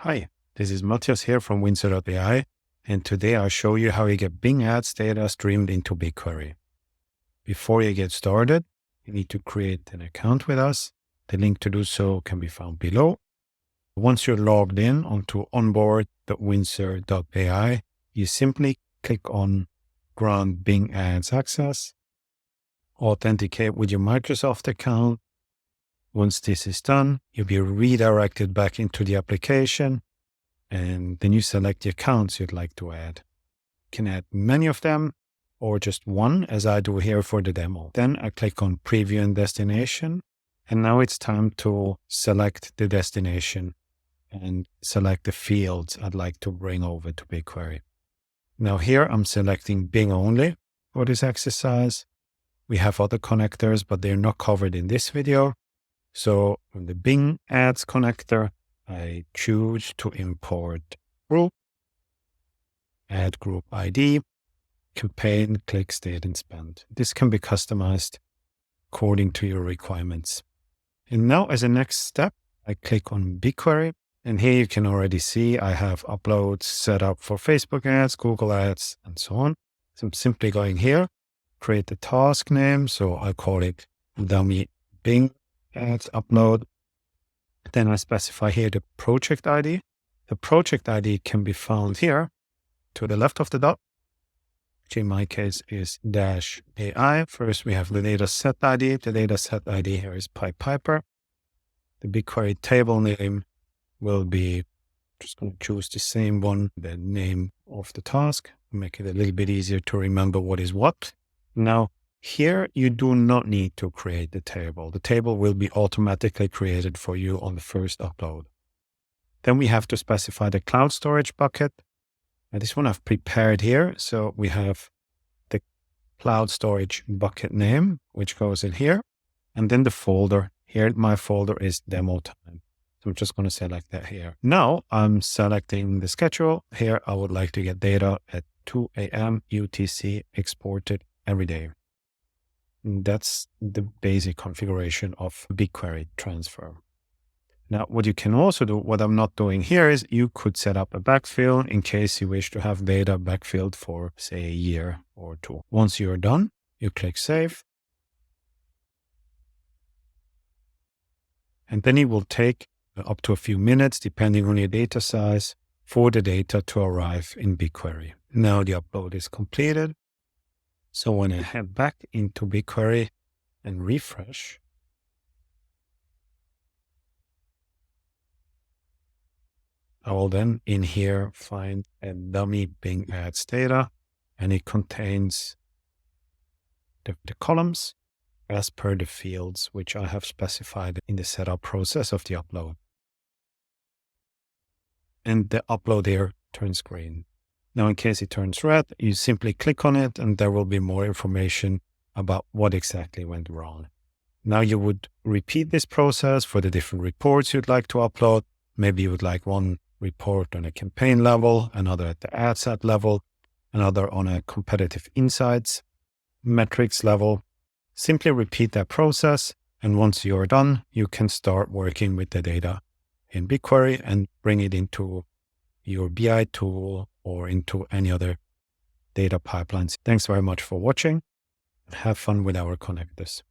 Hi, this is Matthias here from Windsor.ai, and today I'll show you how you get Bing Ads data streamed into BigQuery. Before you get started, you need to create an account with us. The link to do so can be found below. Once you're logged in onto onboard.windsor.ai, you simply click on Grant Bing Ads Access, authenticate with your Microsoft account. Once this is done, you'll be redirected back into the application, and then you select the accounts you'd like to add. You can add many of them or just one, as I do here for the demo. Then I click on Preview and Destination, and now it's time to select the destination and select the fields I'd like to bring over to BigQuery. Now here I'm selecting Bing only for this exercise. We have other connectors, but they're not covered in this video. So from the Bing Ads connector, I choose to import group, add group ID, campaign, click, state, and spend. This can be customized according to your requirements. And now as a next step, I click on BigQuery. And here you can already see I have uploads set up for Facebook ads, Google ads, and so on. So I'm simply going here, create the task name. So I call it dummy Bing Ads upload. Then I specify here the project ID. The project ID can be found here to the left of the dot, which in my case is -AI. First, we have the data set ID. The data set ID here is PyPiper. The BigQuery table name will be, just going to choose the same one, the name of the task, make it a little bit easier to remember what is what. Now, here, you do not need to create the table. The table will be automatically created for you on the first upload. Then we have to specify the cloud storage bucket. And this one I've prepared here. So we have the cloud storage bucket name, which goes in here. And then the folder. Here, my folder is demo time. So I'm just going to select that here. Now I'm selecting the schedule. Here, I would like to get data at 2 a.m. UTC exported every day. That's the basic configuration of BigQuery transfer. Now, what you can also do, what I'm not doing here, is you could set up a backfill in case you wish to have data backfilled for, say, a year or two. Once you're done, you click Save. And then it will take up to a few minutes, depending on your data size, for the data to arrive in BigQuery. Now the upload is completed. So when I head back into BigQuery and refresh, I will then in here find a dummy Bing Ads data, and it contains the columns as per the fields which I have specified in the setup process of the upload. And the upload here turns green. Now, in case it turns red, you simply click on it and there will be more information about what exactly went wrong. Now you would repeat this process for the different reports you'd like to upload. Maybe you would like one report on a campaign level, another at the ad set level, another on a competitive insights metrics level. Simply repeat that process. And once you're done, you can start working with the data in BigQuery and bring it into your BI tool or into any other data pipelines. Thanks very much for watching. Have fun with our connectors.